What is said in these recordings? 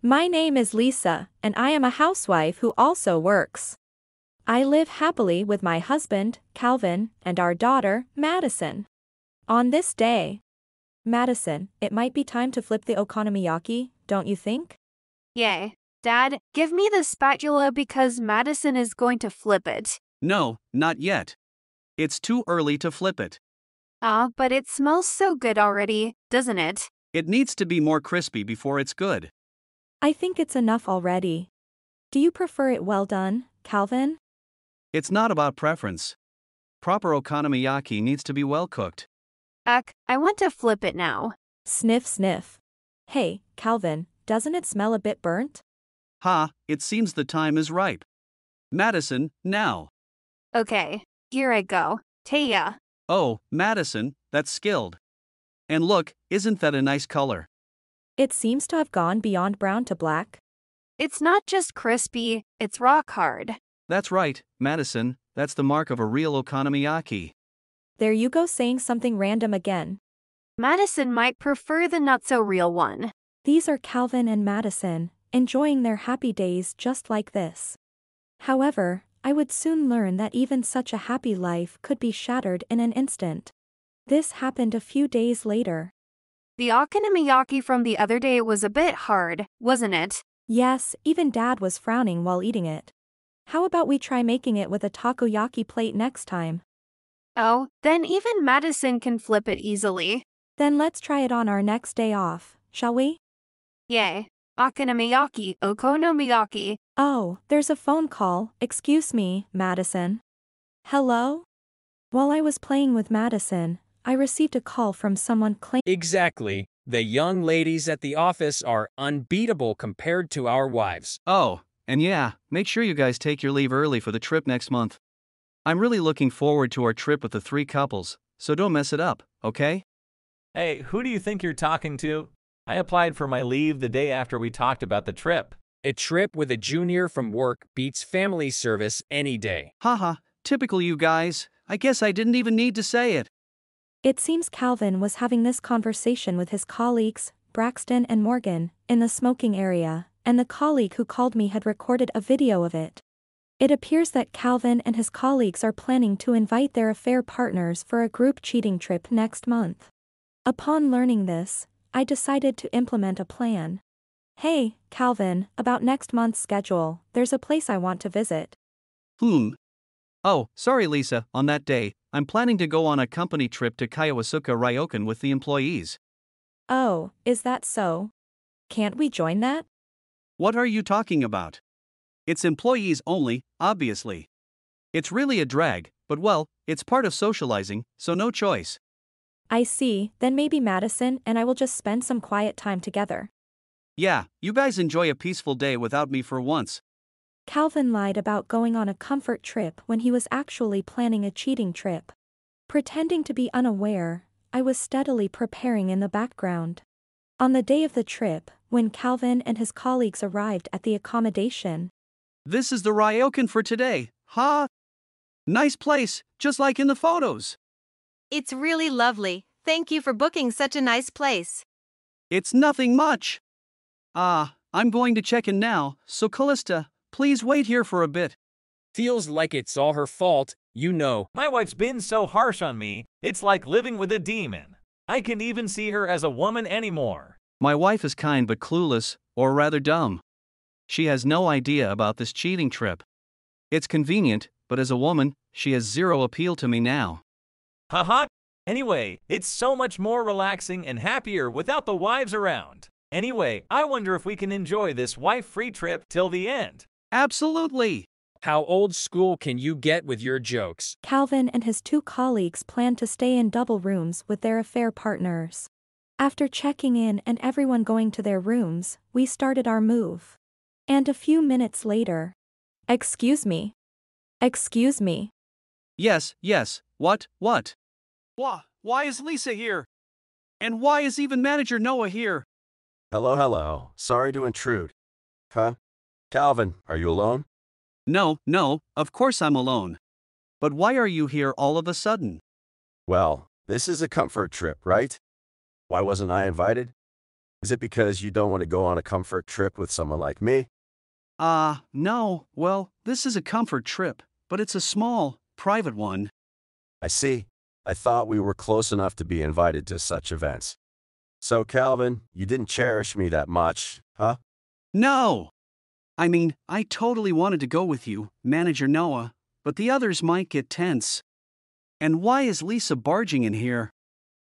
My name is Lisa, and I am a housewife who also works. I live happily with my husband, Calvin, and our daughter, Madison. On this day, Madison, it might be time to flip the okonomiyaki, don't you think? Yay. Dad, give me the spatula because Madison is going to flip it. No, not yet. It's too early to flip it. But it smells so good already, doesn't it? It needs to be more crispy before it's good. I think it's enough already. Do you prefer it well done, Calvin? It's not about preference. Proper okonomiyaki needs to be well cooked. I want to flip it now. Sniff sniff. Hey, Calvin, doesn't it smell a bit burnt? Ha, it seems the time is ripe. Madison, now. Okay, here I go. Taya. Oh, Madison, that's skilled. And look, isn't that a nice color? It seems to have gone beyond brown to black. It's not just crispy, it's rock hard. That's right, Madison, that's the mark of a real okonomiyaki. There you go saying something random again. Madison might prefer the not-so-real one. These are Calvin and Madison, enjoying their happy days just like this. However, I would soon learn that even such a happy life could be shattered in an instant. This happened a few days later. The okonomiyaki from the other day was a bit hard, wasn't it? Yes, even Dad was frowning while eating it. How about we try making it with a takoyaki plate next time? Oh, then even Madison can flip it easily. Then let's try it on our next day off, shall we? Yay. Okonomiyaki. Oh, there's a phone call. Excuse me, Madison. Hello? While I was playing with Madison, I received a call from someone claiming. Exactly. The young ladies at the office are unbeatable compared to our wives. Oh, and yeah, make sure you guys take your leave early for the trip next month. I'm really looking forward to our trip with the 3 couples, so don't mess it up, okay? Hey, who do you think you're talking to? I applied for my leave the day after we talked about the trip. A trip with a junior from work beats family service any day. Haha, typical you guys. I guess I didn't even need to say it. It seems Calvin was having this conversation with his colleagues, Braxton and Morgan, in the smoking area, and the colleague who called me had recorded a video of it. It appears that Calvin and his colleagues are planning to invite their affair partners for a group cheating trip next month. Upon learning this, I decided to implement a plan. Hey, Calvin, about next month's schedule, there's a place I want to visit. Oh, sorry Lisa, on that day, I'm planning to go on a company trip to Kawasuka Ryokan with the employees. Oh, is that so? Can't we join that? What are you talking about? It's employees only, obviously. It's really a drag, but well, it's part of socializing, so no choice. I see, then maybe Madison and I will just spend some quiet time together. Yeah, you guys enjoy a peaceful day without me for once. Calvin lied about going on a comfort trip when he was actually planning a cheating trip. Pretending to be unaware, I was steadily preparing in the background. On the day of the trip, when Calvin and his colleagues arrived at the accommodation. This is the Ryokan for today, huh? Nice place, just like in the photos. It's really lovely. Thank you for booking such a nice place. It's nothing much. I'm going to check in now, so Callista, please wait here for a bit. Feels like it's all her fault, you know. My wife's been so harsh on me, it's like living with a demon. I can't even see her as a woman anymore. My wife is kind but clueless, or rather dumb. She has no idea about this cheating trip. It's convenient, but as a woman, she has zero appeal to me now. Haha. Anyway, it's so much more relaxing and happier without the wives around. Anyway, I wonder if we can enjoy this wife-free trip till the end. Absolutely. How old school can you get with your jokes? Calvin and his 2 colleagues planned to stay in double rooms with their affair partners. After checking in and everyone going to their rooms, we started our move. And a few minutes later. Excuse me. Excuse me. Yes, what? Why is Lisa here? And why is even manager Noah here? Hello. Sorry to intrude. Huh? Calvin, are you alone? No, of course I'm alone. But why are you here all of a sudden? Well, this is a comfort trip, right? Why wasn't I invited? Is it because you don't want to go on a comfort trip with someone like me? No, well, this is a comfort trip, but it's a small, private one. I see. I thought we were close enough to be invited to such events. So, Calvin, you didn't cherish me that much, huh? No! I mean, I totally wanted to go with you, Manager Noah, but the others might get tense. And why is Lisa barging in here?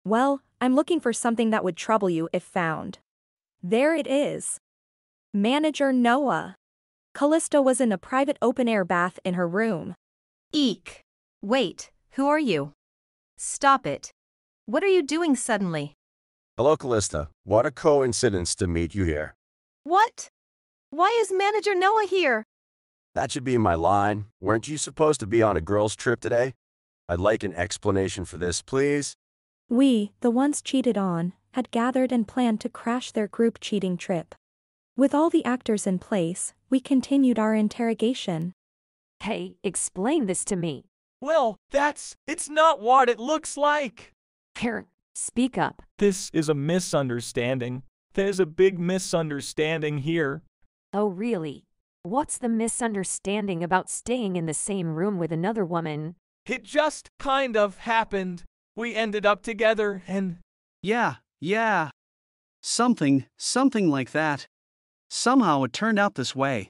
Well, I'm looking for something that would trouble you if found. There it is. Manager Noah. Callisto was in a private open-air bath in her room. Eek. Wait, who are you? Stop it. What are you doing suddenly? Hello, Callista. What a coincidence to meet you here. What? Why is Manager Noah here? That should be my line. Weren't you supposed to be on a girls' trip today? I'd like an explanation for this, please. We, the ones cheated on, had gathered and planned to crash their group cheating trip. With all the actors in place, we continued our interrogation. Hey, explain this to me. Well, it's not what it looks like. Here, speak up. This is a misunderstanding. There's a big misunderstanding here. Oh, really? What's the misunderstanding about staying in the same room with another woman? It just kind of happened. We ended up together and... Yeah. Something like that. Somehow it turned out this way.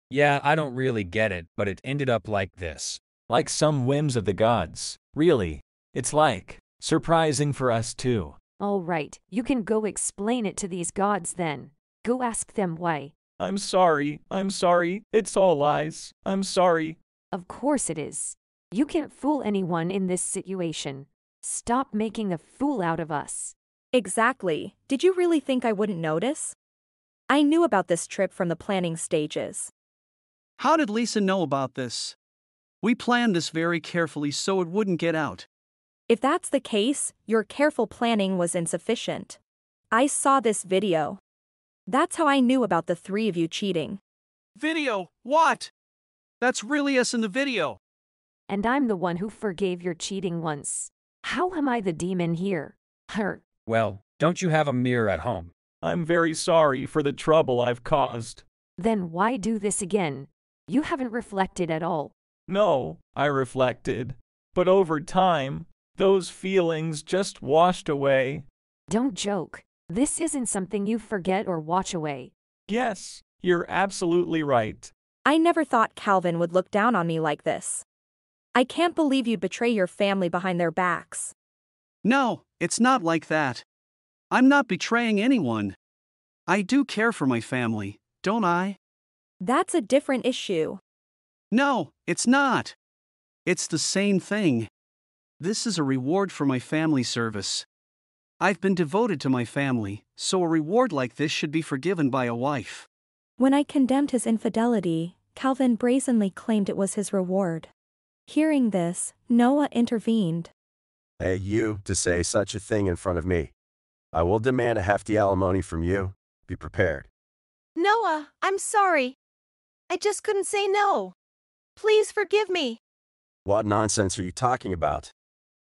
Yeah, I don't really get it, but it ended up like this. Like some whims of the gods. Really. It's like surprising for us too. All right, you can go explain it to these gods then. Go ask them why. I'm sorry. It's all lies. I'm sorry. Of course it is. You can't fool anyone in this situation. Stop making a fool out of us. Exactly. Did you really think I wouldn't notice? I knew about this trip from the planning stages. How did Lisa know about this? We planned this very carefully so it wouldn't get out. If that's the case, your careful planning was insufficient. I saw this video. That's how I knew about the three of you cheating. Video? What? That's really us in the video. And I'm the one who forgave your cheating once. How am I the demon here? Well, don't you have a mirror at home? I'm very sorry for the trouble I've caused. Then why do this again? You haven't reflected at all. No, I reflected. But over time, those feelings just washed away. Don't joke. This isn't something you forget or wash away. Yes, you're absolutely right. I never thought Calvin would look down on me like this. I can't believe you'd betray your family behind their backs. No, it's not like that. I'm not betraying anyone. I do care for my family, don't I? That's a different issue. No, it's not. It's the same thing. This is a reward for my family service. I've been devoted to my family, so a reward like this should be forgiven by a wife. When I condemned his infidelity, Calvin brazenly claimed it was his reward. Hearing this, Noah intervened. Hey, you, to say such a thing in front of me. I will demand a hefty alimony from you. Be prepared. Noah, I'm sorry. I just couldn't say no. Please forgive me. What nonsense are you talking about?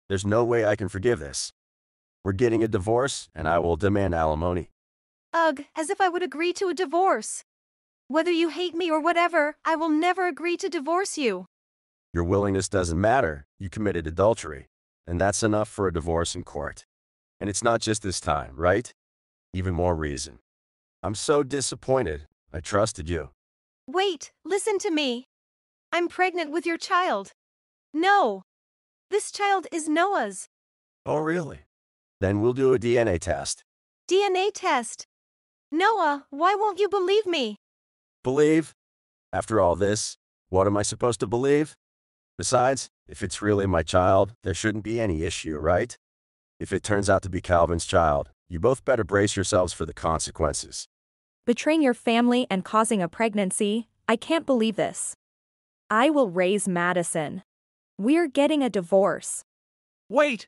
There's no way I can forgive this. We're getting a divorce, and I will demand alimony. Ugh, as if I would agree to a divorce. Whether you hate me or whatever, I will never agree to divorce you. Your willingness doesn't matter. You committed adultery, and that's enough for a divorce in court. And it's not just this time, right? Even more reason. I'm so disappointed. I trusted you. Wait, listen to me. I'm pregnant with your child. No. This child is Noah's. Oh, really? Then we'll do a DNA test. DNA test. Noah, why won't you believe me? Believe? After all this, what am I supposed to believe? Besides, if it's really my child, there shouldn't be any issue, right? If it turns out to be Calvin's child, you both better brace yourselves for the consequences. Betraying your family and causing a pregnancy, I can't believe this. I will raise Madison. We're getting a divorce. Wait!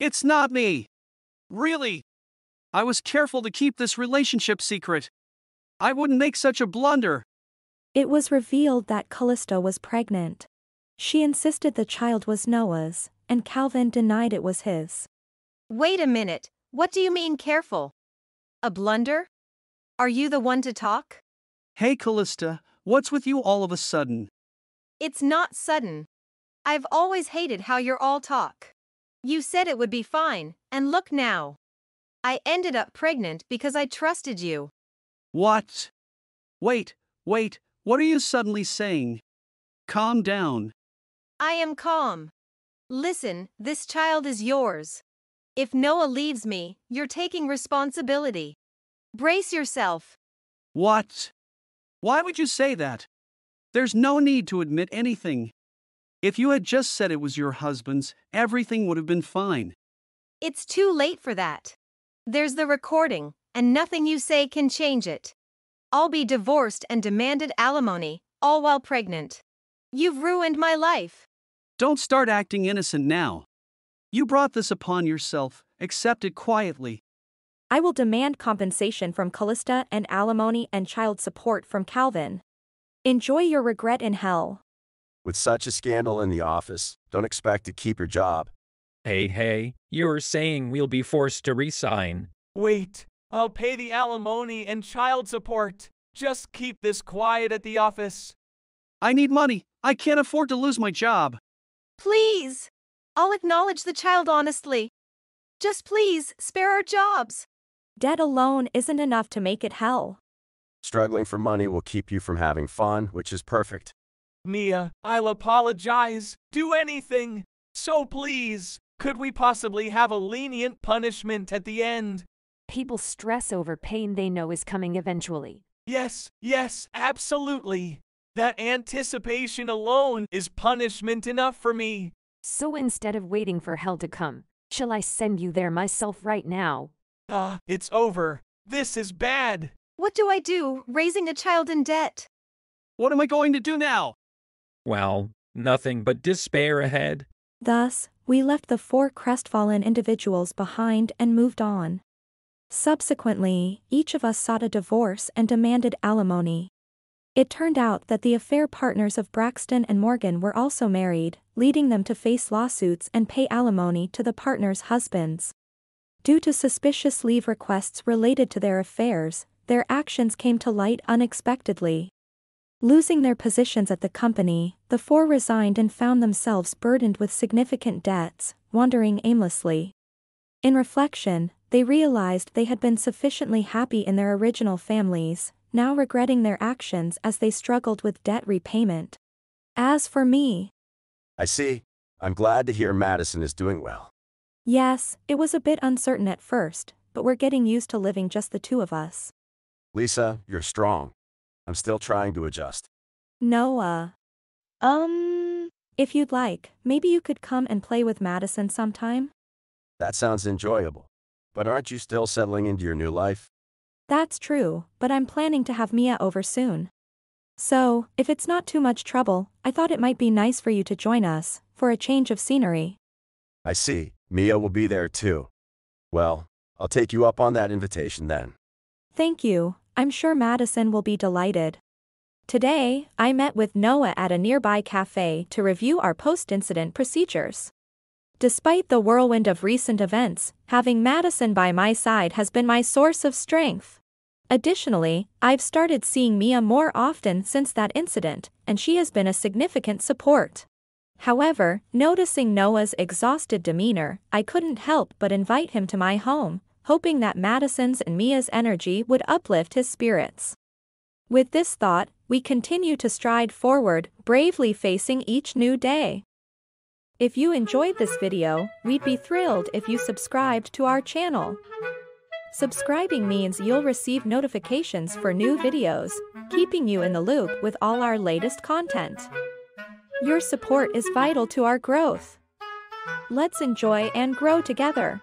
It's not me! Really? I was careful to keep this relationship secret. I wouldn't make such a blunder. It was revealed that Callisto was pregnant. She insisted the child was Noah's, and Calvin denied it was his. Wait a minute. What do you mean careful? A blunder? Are you the one to talk? Hey Callista, what's with you all of a sudden? It's not sudden. I've always hated how you're all talk. You said it would be fine, and look now. I ended up pregnant because I trusted you. What? Wait, what are you suddenly saying? Calm down. I am calm. Listen, this child is yours. If Noah leaves me, you're taking responsibility. Brace yourself. What? Why would you say that? There's no need to admit anything. If you had just said it was your husband's, everything would have been fine. It's too late for that. There's the recording, and nothing you say can change it. I'll be divorced and demanded alimony, all while pregnant. You've ruined my life. Don't start acting innocent now. You brought this upon yourself, accept it quietly. I will demand compensation from Callista and alimony and child support from Calvin. Enjoy your regret in hell. With such a scandal in the office, don't expect to keep your job. Hey, you're saying we'll be forced to resign. Wait, I'll pay the alimony and child support. Just keep this quiet at the office. I need money. I can't afford to lose my job. Please. I'll acknowledge the child honestly. Just please, spare our jobs. Debt alone isn't enough to make it hell. Struggling for money will keep you from having fun, which is perfect. Mia, I'll apologize. Do anything. So please, could we possibly have a lenient punishment at the end? People stress over pain they know is coming eventually. Yes, absolutely. That anticipation alone is punishment enough for me. So instead of waiting for hell to come, shall I send you there myself right now? It's over. This is bad. What do I do, raising a child in debt? What am I going to do now? Well, nothing but despair ahead. Thus, we left the 4 crestfallen individuals behind and moved on. Subsequently, each of us sought a divorce and demanded alimony. It turned out that the affair partners of Braxton and Morgan were also married, leading them to face lawsuits and pay alimony to the partners' husbands. Due to suspicious leave requests related to their affairs, their actions came to light unexpectedly. Losing their positions at the company, the 4 resigned and found themselves burdened with significant debts, wandering aimlessly. In reflection, they realized they had been sufficiently happy in their original families, now regretting their actions as they struggled with debt repayment. As for me, I see. I'm glad to hear Madison is doing well. yes, it was a bit uncertain at first, but we're getting used to living just the 2 of us. Lisa, you're strong. I'm still trying to adjust. Noah. If you'd like, maybe you could come and play with Madison sometime? That sounds enjoyable. But aren't you still settling into your new life? That's true, but I'm planning to have Mia over soon. So, if it's not too much trouble, I thought it might be nice for you to join us, for a change of scenery. I see. Mia will be there too. Well, I'll take you up on that invitation then. Thank you, I'm sure Madison will be delighted. Today, I met with Noah at a nearby cafe to review our post-incident procedures. Despite the whirlwind of recent events, having Madison by my side has been my source of strength. Additionally, I've started seeing Mia more often since that incident, and she has been a significant support. However, noticing Noah's exhausted demeanor, I couldn't help but invite him to my home, hoping that Madison's and Mia's energy would uplift his spirits. With this thought, we continue to stride forward, bravely facing each new day. If you enjoyed this video, we'd be thrilled if you subscribed to our channel. Subscribing means you'll receive notifications for new videos, keeping you in the loop with all our latest content. Your support is vital to our growth. Let's enjoy and grow together.